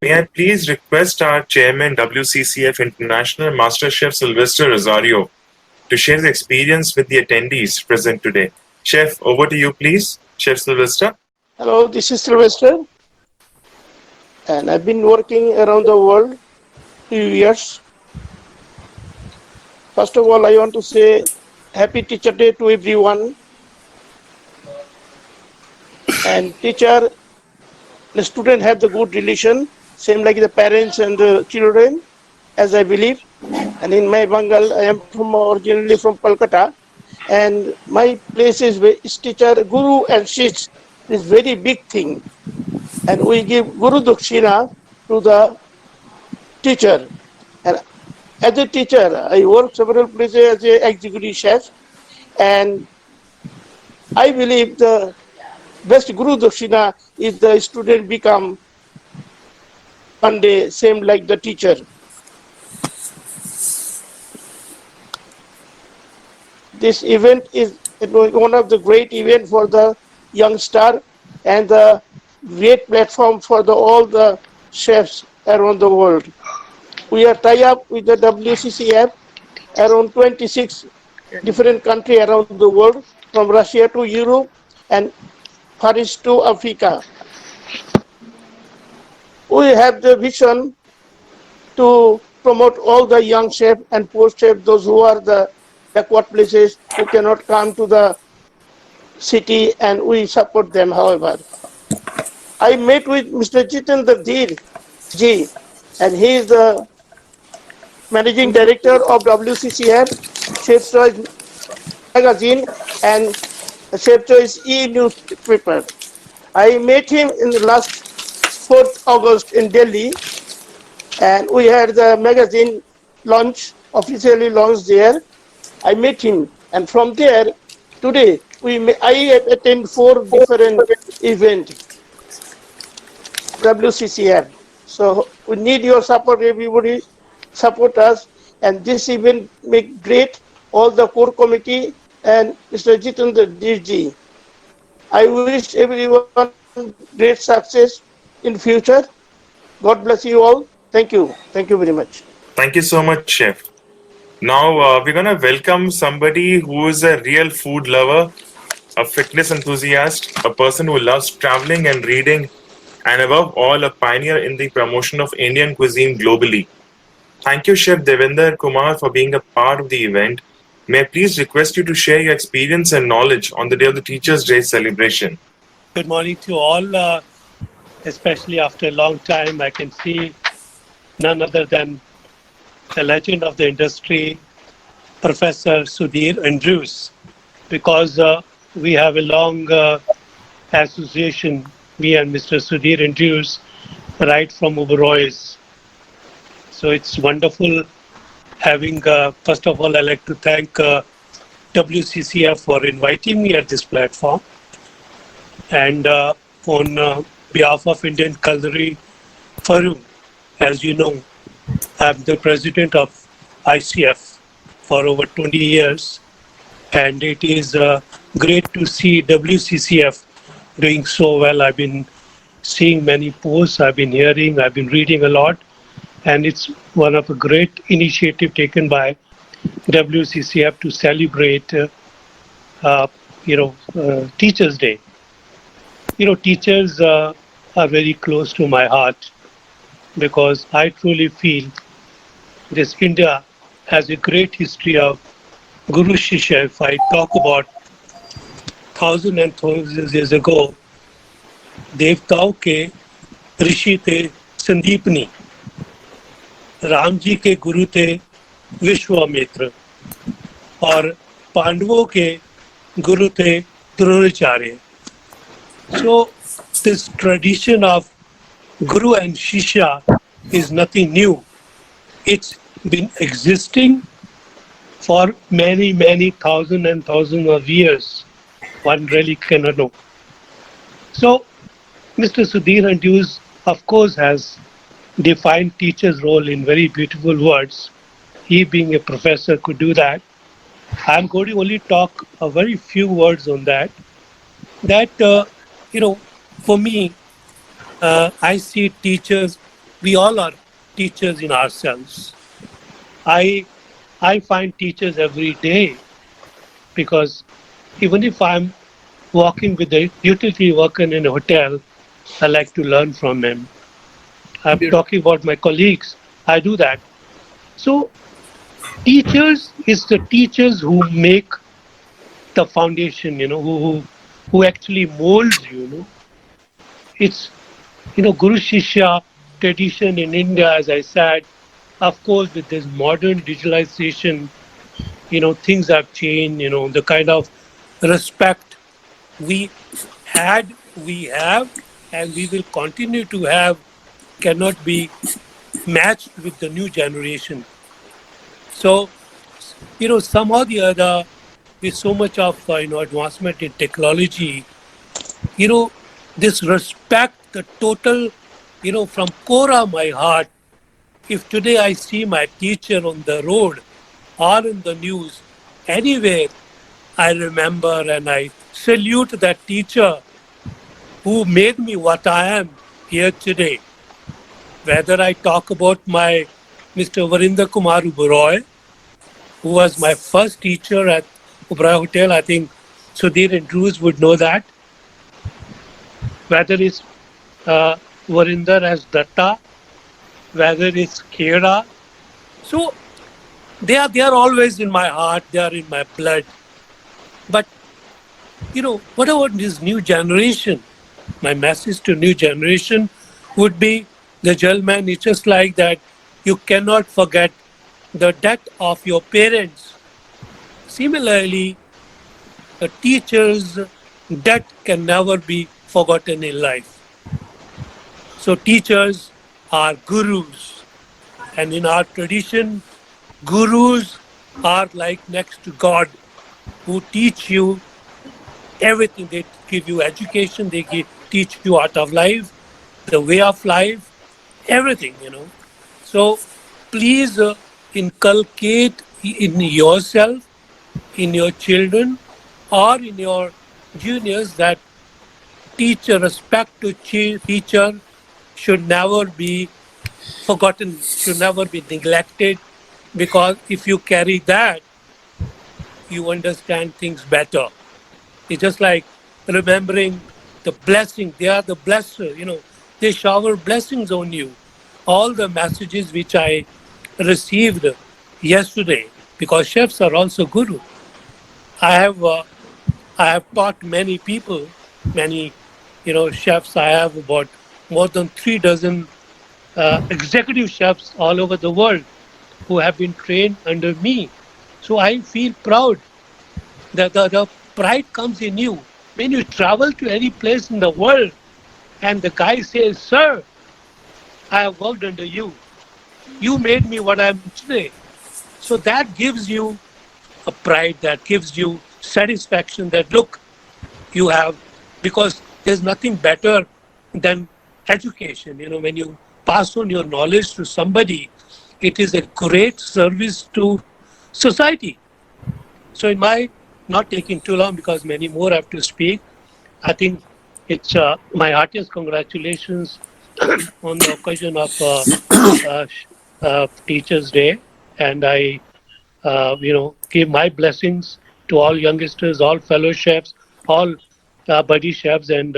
May I please request our chairman, WCCF International, Master Chef Sylvester Rosario, to share his experience with the attendees present today. Chef, over to you, please. Chef Sylvester. Hello, this is Sylvester, and I've been working around the world few years. First of all, I want to say Happy Teacher Day to everyone. And teacher, the student have the good relation, same like the parents and the children, as I believe. And in my Bengal, I am originally from Kolkata, and my place is teacher, Guru and Shish is very big thing. And we give Guru Dakshina to the teacher. And as a teacher, I work several places as an executive chef, and I believe the best Guru Dakshina is the student become one day same like the teacher. This event is one of the great events for the youngster and the great platform for all the chefs around the world. We are tied up with the WCCF around 26 different countries around the world, from Russia to Europe and Far East to Africa. We have the vision to promote all the young chefs and post chefs, those who are the backward places, who cannot come to the city, and we support them, however. I met with Mr. Jitendra Dheer ji, and he is the Managing Director of WCCF, Chef's Choice magazine, and Chef's Choice e-newspaper. I met him in the last 4th August in Delhi, and we had the magazine launch, officially launched there. I met him, and from there, today, I attend 4 different events, WCCF. So we need your support, everybody support us, and this event make great, all the core committee and Mr. Jitendra Dheer ji. I wish everyone great success in future. God bless you all. Thank you. Thank you very much. Thank you so much, Chef. Now, we're going to welcome somebody who is a real food lover, a fitness enthusiast, a person who loves traveling and reading, and above all, a pioneer in the promotion of Indian cuisine globally. Thank you, Chef Devender Kumar, for being a part of the event. May I please request you to share your experience and knowledge on the day of the Teachers' Day celebration? Good morning to all, especially after a long time. I can see none other than the legend of the industry, Professor Sudhir Andrews, because we have a long association, me and Mr. Sudhir Andrews, right from Oberoi's. So it's wonderful having, first of all, I'd like to thank WCCF for inviting me at this platform. And on behalf of Indian Culinary Forum, as you know, I'm the president of ICF for over 20 years. And it is great to see WCCF doing so well. I've been seeing many posts, I've been hearing, I've been reading a lot. And it's one of a great initiative taken by WCCF to celebrate, Teachers' Day. Teachers are very close to my heart because I truly feel this India has a great history of Guru Shishya. If I talk about thousands and thousands of years ago, देवताओं के ऋषि थे संदीपनी, राम जी के गुरु थे विश्वामित्र और पांडवों के गुरु थे Dronacharya. So this tradition of Guru and Shishya is nothing new. It's been existing for many, many thousands and thousands of years. One really cannot know. So Mr. Sudhir Andrews, of course, has defined teacher's role in very beautiful words. He being a professor could do that. I'm going to only talk a very few words on that. That, for me, I see teachers we all are teachers in ourselves. I I find teachers every day because even if I'm walking with a utility worker in a hotel, I like to learn from him. I'm talking about my colleagues. I do that. So teachers is the teachers who make the foundation, who actually molds you, It's, Guru Shishya tradition in India, as I said, of course, with this modern digitalization, things have changed, the kind of respect we we have, and we will continue to have cannot be matched with the new generation. So, somehow or the other, with so much of, advancement in technology, you know, this respect, the total, from core of my heart, if today I see my teacher on the road or in the news, anywhere, I remember and I salute that teacher who made me what I am here today. Whether I talk about my Mr. Varinder Kumar Uberoy, who was my first teacher at Uberoy Hotel, I think Sudhir and Drews would know that. Whether it's Varinder as Datta, whether it's Khera. So they are always in my heart, they are in my blood. But what about this new generation? My message to new generation would be the gentleman, it's just like that you cannot forget the debt of your parents. Similarly, a teacher's debt can never be forgotten in life. So teachers are gurus. And in our tradition, gurus are like next to God who teach you everything. They give you education, teach you art of life, the way of life, everything. So please inculcate in yourself, in your children, or in your juniors that respect to teacher should never be forgotten, should never be neglected, because if you carry that, you understand things better. It's just like remembering the blessing. They are the blesser, they shower blessings on you. All the messages which I received yesterday, because chefs are also guru. I have taught many people, many chefs. I have about more than 3 dozen executive chefs all over the world who have been trained under me. So I feel proud. The pride comes in you when you travel to any place in the world and the guy says, "Sir, I have worked under you. You made me what I am today." So that gives you a pride, that gives you satisfaction that, look, you have, because there's nothing better than education. When you pass on your knowledge to somebody, it is a great service to society. So in my, not taking too long because many more have to speak, I think it's my heartiest congratulations on the occasion of Teachers' Day, and I, give my blessings to all youngsters, all fellow chefs, all buddy chefs, and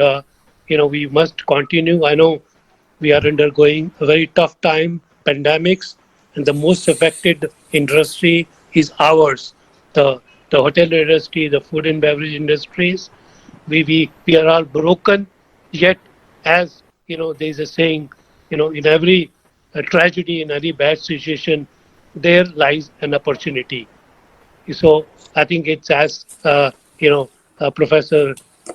we must continue. I know we are undergoing a very tough time, pandemics, and the most affected industry is ours, the hotel industry, the food and beverage industries. We are all broken, yet as there is a saying, in every tragedy, in every bad situation, there lies an opportunity. So I think it's as Professor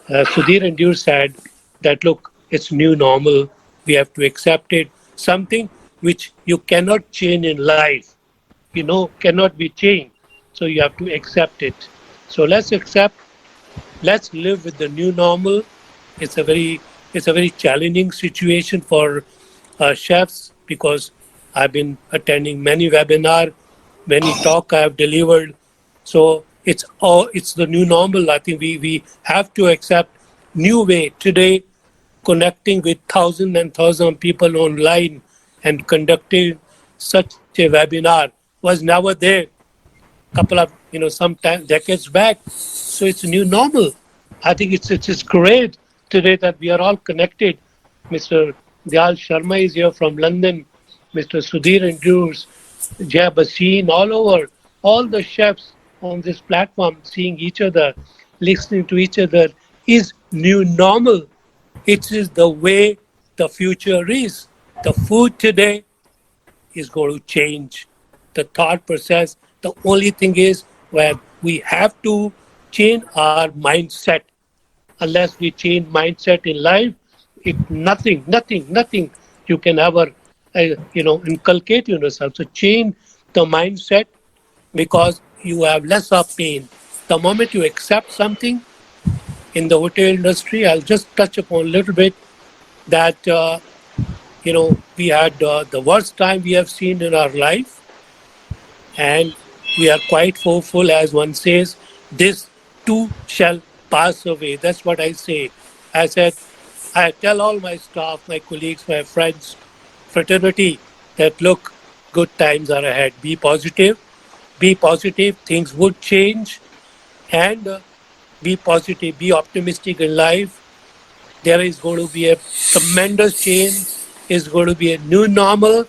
Sudhir Endur said that, look, it's new normal. We have to accept it. Something which you cannot change in life, cannot be changed. So you have to accept it. So let's accept. Let's live with the new normal. It's a very challenging situation for chefs, because I've been attending many webinars, many talk I have delivered. So it's the new normal. I think we have to accept new way today, connecting with thousands and thousands of people online and conducting such a webinar was never there couple of sometime decades back. So it's new normal. I think it's great today that we are all connected. Mr. Dayal Sharma is here from London. Mr. Sudhir Endures, Jay Basin, all over. All the chefs on this platform seeing each other, listening to each other is new normal. It is the way the future is. The food today is going to change. The thought process, the only thing is where we have to change our mindset. Unless we change mindset in life, nothing you can ever, inculcate in yourself. So change the mindset because you have less of pain. The moment you accept something in the hotel industry, I'll just touch upon a little bit that, we had the worst time we have seen in our life, and we are quite hopeful, as one says, this too shall pass away. That's what I say. I said, I tell all my staff, my colleagues, my friends, fraternity, that look, good times are ahead. Be positive, things would change, and be positive, be optimistic in life. There is going to be a tremendous change, is going to be a new normal,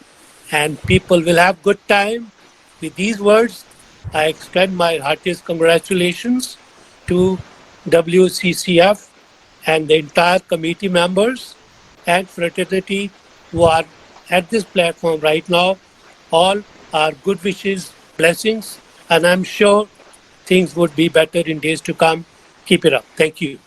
and people will have good time. With these words, I extend my heartiest congratulations to WCCF and the entire committee members and fraternity who are at this platform right now. All our good wishes, blessings, and I'm sure things would be better in days to come. Keep it up. Thank you.